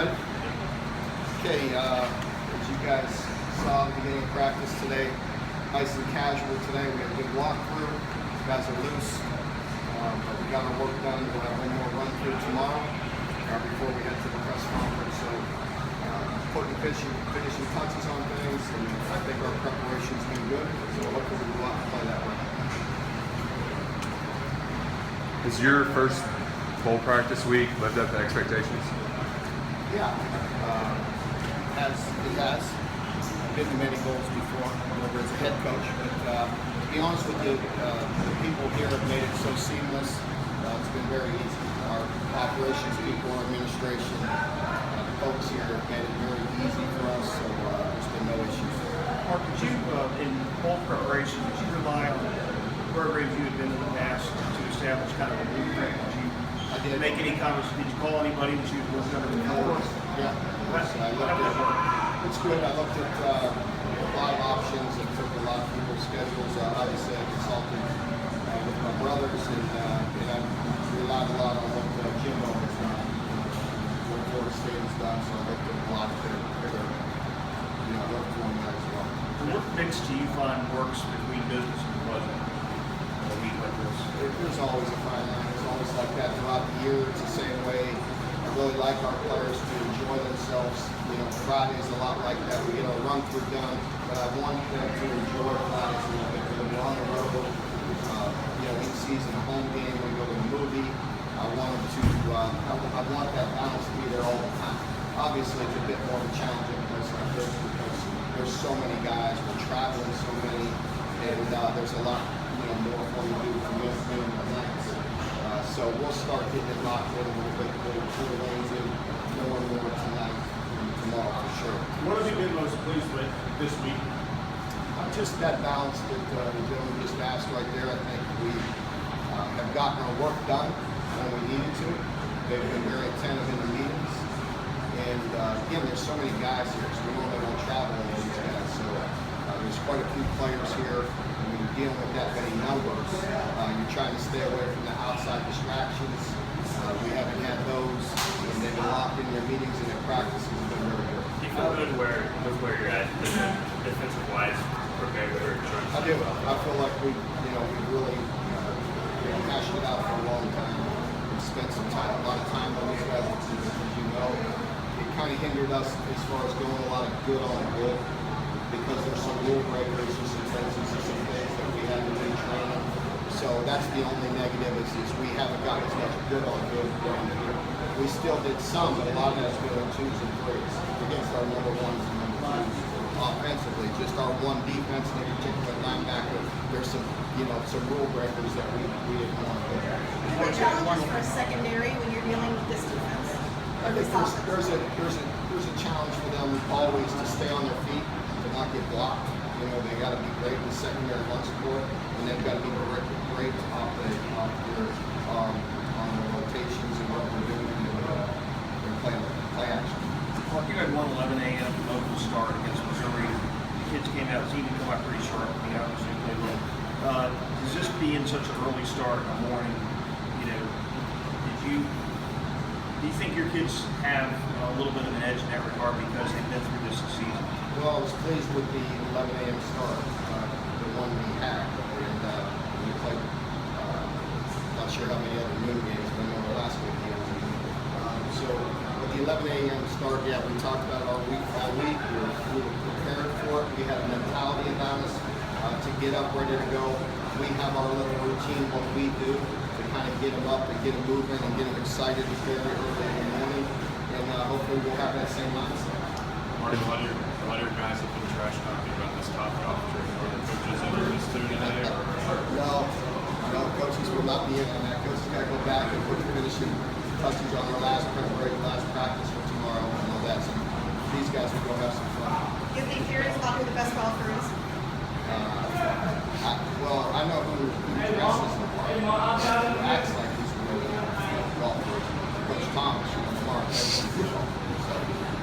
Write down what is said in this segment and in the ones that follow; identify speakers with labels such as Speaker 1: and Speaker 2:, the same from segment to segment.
Speaker 1: Ready? Okay, as you guys saw at the beginning of practice today, nice and casual today. We had a good walkthrough. You guys are loose. But we got our work done. We'll have one more run through tomorrow before we head to the press conference. So putting finishing touches on things, and I think our preparation's been good. So hopefully we'll go out and play that way.
Speaker 2: Is your first bowl practice week lived up to expectations?
Speaker 1: Yeah, it has. I've been to many bowls before, over as a head coach, but to be honest with you, the people here have made it so seamless. It's been very easy. Our operations people, our administration, the folks here have made it very easy for us, so there's been no issues.
Speaker 3: Mark, did you, in bowl preparation, did you rely on programs you had been in the past to establish kind of a blueprint? Did you make any comments? Did you call anybody that you had worked under before?
Speaker 1: Yeah. It's good. I looked at a lot of options and took a lot of people's schedules. Obviously, I consulted with my brothers, and I relied a lot on what Jimbo has done, what Florida State has done. So I looked at a lot of their formula as well.
Speaker 3: What mix do you find works between business and pleasure in a week like this?
Speaker 1: There's always a fine line. It's always like that throughout the year. It's the same way. I really like our players to enjoy themselves. Friday's a lot like that. We get our run through done, but I want them to enjoy Fridays a little bit. When we're on the road, each season, a home game, we go to a movie. I want them to. I want that balance to be there all the time. Obviously, it's a bit more of a challenging place like this because there's so many guys. We're traveling so many, and there's a lot more for you to do from afternoon to nights. So we'll start getting it locked in a little bit. We'll pull the reins in more and more tonight and tomorrow for sure.
Speaker 3: What have you been most pleased with this week?
Speaker 1: Just that balance that the gentleman just asked right there. I think we have gotten our work done when we needed to. They've been very attentive in the meetings. And again, there's so many guys here, so we normally don't travel with these guys. So there's quite a few players here. When you're dealing with that many numbers, you're trying to stay away from the outside distractions. We haven't had those, and they've been locked in their meetings and their practices have been very good.
Speaker 4: Do you feel good where you're at, defensive-wise, prepared for insurance?
Speaker 1: I do. I feel like we really hashed it out for a long time. We've spent a lot of time on these guys, as you know. It kind of hindered us as far as going a lot of good on good because there's some rule breakers, there's some tendencies, some things that we had to do training. So that's the only negative is we haven't got as much good on good going here. We still did some, but a lot of that's good on 2s and 3s against our number 1s and number 2s. Offensively, just our one defense, and in particular linebacker, there's some rule breakers that we didn't want to put.
Speaker 5: Are there challenges for a secondary when you're dealing with this defense?
Speaker 1: I think there's a challenge for them always to stay on their feet, to not get blocked. They got to be great in the secondary run support, and they've got to be great on the rotations and what we're doing in play action.
Speaker 3: Mark, you had 1:11 a.m. local start against Missouri. The kids came out, the team came out pretty sharp. Obviously played well. Does this being such an early start in the morning, do you think your kids have a little bit of an edge in that regard because they've been through this season?
Speaker 1: Well, I was pleased with the 11 a.m. start, the one we had, and we played. Not sure how many other noon games, but I know the last week games. So with the 11 a.m. start, yeah, we talked about our week by week. We were prepared for it. We had a mentality about us to get up, ready to go. We have our little routine, what we do to kind of get them up and get them moving and get them excited very early in the morning. And hopefully we'll have that same mindset.
Speaker 4: Mark, a lot of your guys have been trash talking about this topic off the Are the coaches in on this too today?
Speaker 1: No, coaches will not be in on that. Coaches got to go back and put finishing touches on our last practice for tomorrow and all that. So these guys will go have some fun.
Speaker 5: Do you think curious about who the best golfer is?
Speaker 1: I know who dresses the part, who acts like he's a really good golfer. Coach Thomas, Mark.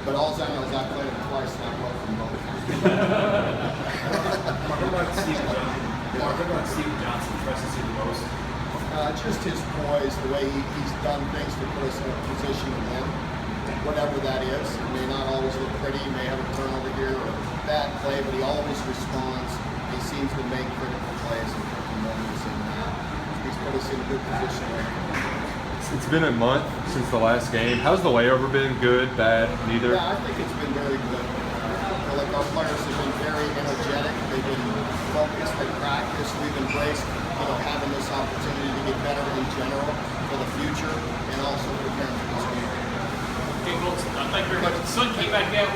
Speaker 1: But all I know is I played him twice and I won from both.
Speaker 4: What about Steve Johnson? Impresses you the most?
Speaker 1: Just his poise, the way he's done things to put us in a position to win. whatever that is. It may not always look pretty, he may have a turnover here or bad play, but he always responds. He seems to make critical plays in critical moments, and he's put us in a good position right now.
Speaker 2: It's been a month since the last game. How's the layover been? Good, bad, neither?
Speaker 1: Yeah, I think it's been very good. I feel like our players have been very energetic. They've been focused. They practiced. We've embraced, having this opportunity to get better in general for the future and also preparing for this game.
Speaker 6: Okay, well, thank you very much. The sun came back out.